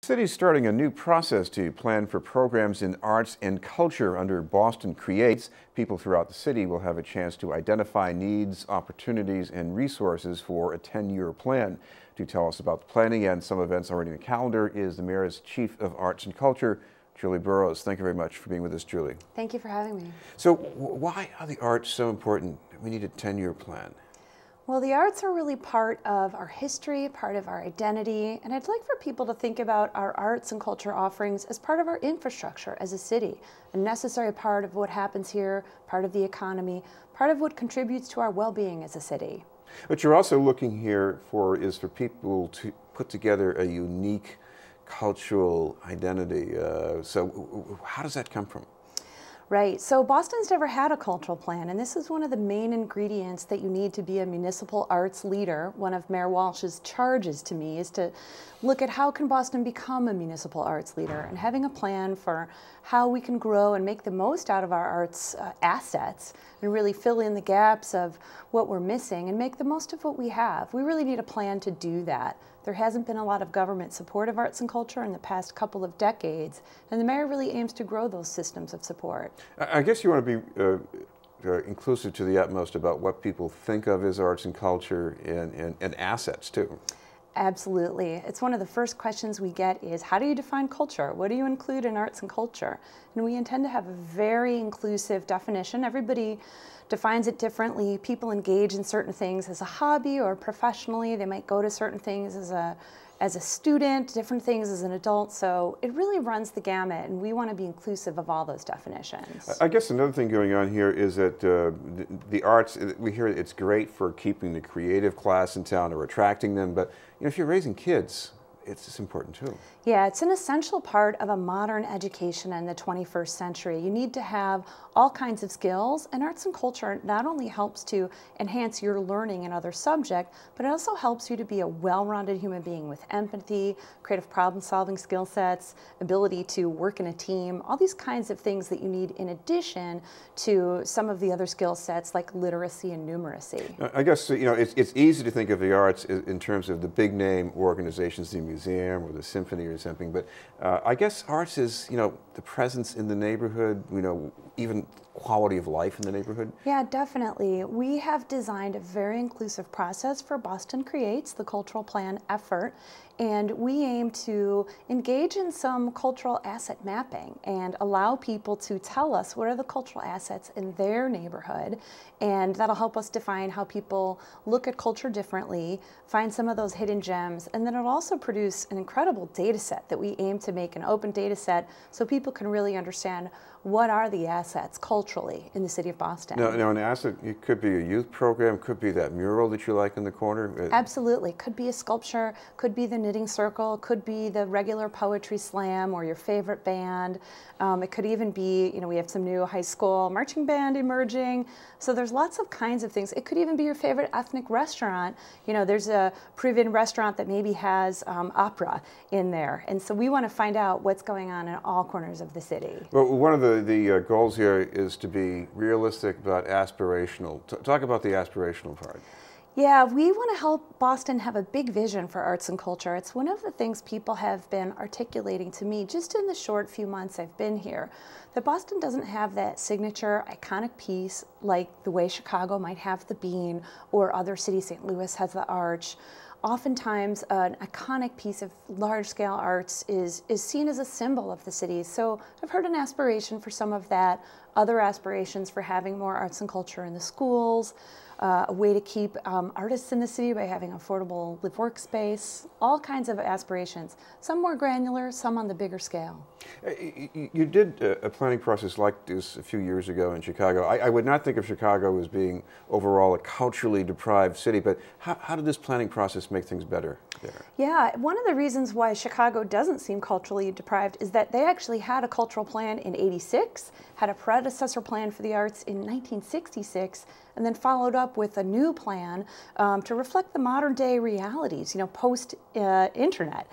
The city's starting a new process to plan for programs in arts and culture under Boston Creates. People throughout the city will have a chance to identify needs, opportunities, and resources for a 10-year plan. To tell us about the planning and some events already in the calendar is the Mayor's Chief of Arts and Culture, Julie Burros. Thank you very much for being with us, Julie. Thank you for having me. So why are the arts so important? We need a 10-year plan. Well, the arts are really part of our history, part of our identity, and I'd like for people to think about our arts and culture offerings as part of our infrastructure as a city, a necessary part of what happens here, part of the economy, part of what contributes to our well-being as a city. What you're also looking here for is for people to put together a unique cultural identity. So how does that come from? Right, so Boston's never had a cultural plan, and this is one of the main ingredients that you need to be a municipal arts leader. One of Mayor Walsh's charges to me is to look at how can Boston become a municipal arts leader, and having a plan for how we can grow and make the most out of our arts assets and really fill in the gaps of what we're missing and make the most of what we have. We really need a plan to do that. There hasn't been a lot of government support of arts and culture in the past couple of decades, and the mayor really aims to grow those systems of support. I guess you want to be inclusive to the utmost about what people think of as arts and culture and assets too. Absolutely. It's one of the first questions we get is, how do you define culture? What do you include in arts and culture? And we intend to have a very inclusive definition. Everybody defines it differently. People engage in certain things as a hobby or professionally. They might go to certain things as a student, different things as an adult. So it really runs the gamut, and we want to be inclusive of all those definitions. I guess another thing going on here is that the arts, we hear it's great for keeping the creative class in town or attracting them, but if you're raising kids, it's important too. Yeah, it's an essential part of a modern education in the 21st century. You need to have all kinds of skills, and arts and culture not only helps to enhance your learning in other subjects, but it also helps you to be a well-rounded human being with empathy, creative problem-solving skill sets, ability to work in a team, all these kinds of things that you need in addition to some of the other skill sets like literacy and numeracy. I guess it's easy to think of the arts in terms of the big name organizations, the museum or the symphony or something, but I guess arts is the presence in the neighborhood, even quality of life in the neighborhood. Yeah, definitely. We have designed a very inclusive process for Boston Creates, the cultural plan effort, and we aim to engage in some cultural asset mapping and allow people to tell us what are the cultural assets in their neighborhood, and that'll help us define how people look at culture differently, find some of those hidden gems, and then it'll also produce an incredible data set that we aim to make an open data set so people can really understand what are the assets culturally in the city of Boston. Now an asset, it could be a youth program, could be that mural that you like in the corner. Absolutely. Could be a sculpture, could be the knitting circle, could be the regular poetry slam or your favorite band. It could even be, we have some new high school marching band emerging. So there's lots of kinds of things. It could even be your favorite ethnic restaurant. There's a Peruvian restaurant that maybe has opera in there. And so we want to find out what's going on in all corners of the city. Well, one of the goals here is to be realistic but aspirational. Talk about the aspirational part. Yeah, we want to help Boston have a big vision for arts and culture. It's one of the things people have been articulating to me just in the short few months I've been here, that Boston doesn't have that signature iconic piece like the way Chicago might have the Bean or other cities. St. Louis has the Arch. Oftentimes, an iconic piece of large-scale arts is seen as a symbol of the city. So I've heard an aspiration for some of that, other aspirations for having more arts and culture in the schools, a way to keep artists in the city by having affordable live-work space, all kinds of aspirations, some more granular, some on the bigger scale. You did a planning process like this a few years ago in Chicago. I would not think of Chicago as being overall a culturally deprived city, but how did this planning process make things better there? Yeah, one of the reasons why Chicago doesn't seem culturally deprived is that they actually had a cultural plan in '86, had a predecessor plan for the arts in 1966, and then followed up with a new plan to reflect the modern day realities, post-internet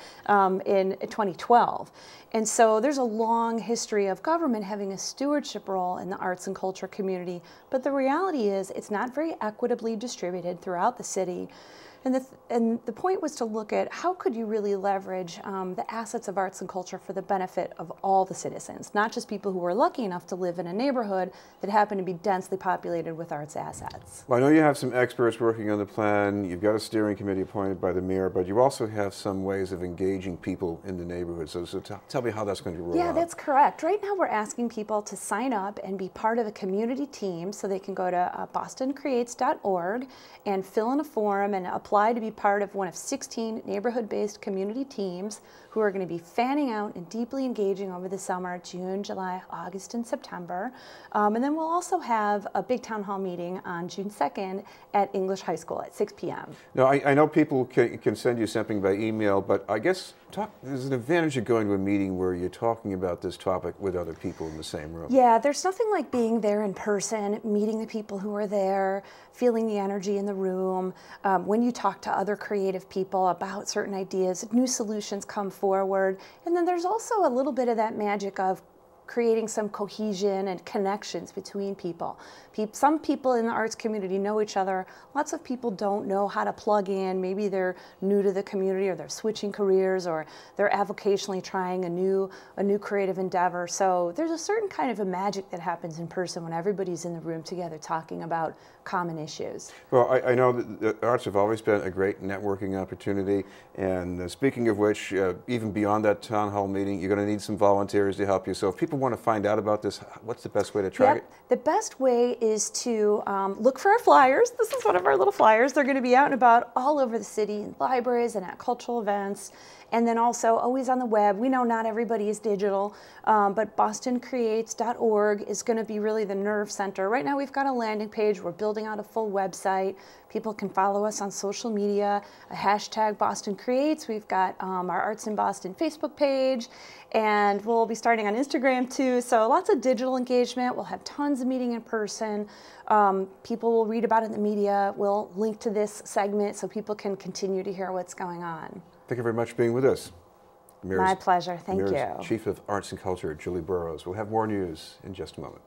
in 2012. And so there's a long history of government having a stewardship role in the arts and culture community, but the reality is it's not very equitably distributed throughout the city. And the point was to look at how could you really leverage the assets of arts and culture for the benefit of all the citizens, not just people who were lucky enough to live in a neighborhood that happened to be densely populated with arts assets. Well, I know you have some experts working on the plan. You've got a steering committee appointed by the mayor, but you also have some ways of engaging people in the neighborhood. So tell me how that's going to roll out. Yeah, that's correct. Right now we're asking people to sign up and be part of a community team, so they can go to bostoncreates.org and fill in a form and apply to be part of one of 16 neighborhood-based community teams who are going to be fanning out and deeply engaging over the summer, June, July, August, and September. And then we'll also have a big town hall meeting on June 2nd at English High School at 6 p.m. Now, I know people can send you something by email, but I guess there's an advantage of going to a meeting where you're talking about this topic with other people in the same room. Yeah, there's nothing like being there in person, meeting the people who are there, feeling the energy in the room. When you talk to other creative people about certain ideas, new solutions come forward. And then there's also a little bit of that magic of creating some cohesion and connections between people. Some people in the arts community know each other. Lots of people don't know how to plug in. Maybe they're new to the community, or they're switching careers, or they're avocationally trying a new creative endeavor. So there's a certain kind of a magic that happens in person when everybody's in the room together talking about common issues. Well, I know that the arts have always been a great networking opportunity, and speaking of which, even beyond that town hall meeting, you're going to need some volunteers to help you. So if people want to find out about this, what's the best way to track it? The best way is to look for our flyers. This is one of our little flyers. They're going to be out and about all over the city, in libraries and at cultural events. And then also always on the web. We know not everybody is digital, but bostoncreates.org is going to be really the nerve center. Right now we've got a landing page. We're building out a full website. People can follow us on social media, a hashtag Boston Creates. We've got our Arts in Boston Facebook page, and we'll be starting on Instagram too. So lots of digital engagement. We'll have tons of meeting in person. People will read about it in the media. We'll link to this segment so people can continue to hear what's going on. Thank you very much for being with us. My pleasure. Thank you. Chief of Arts and Culture, Julie Burros. We'll have more news in just a moment.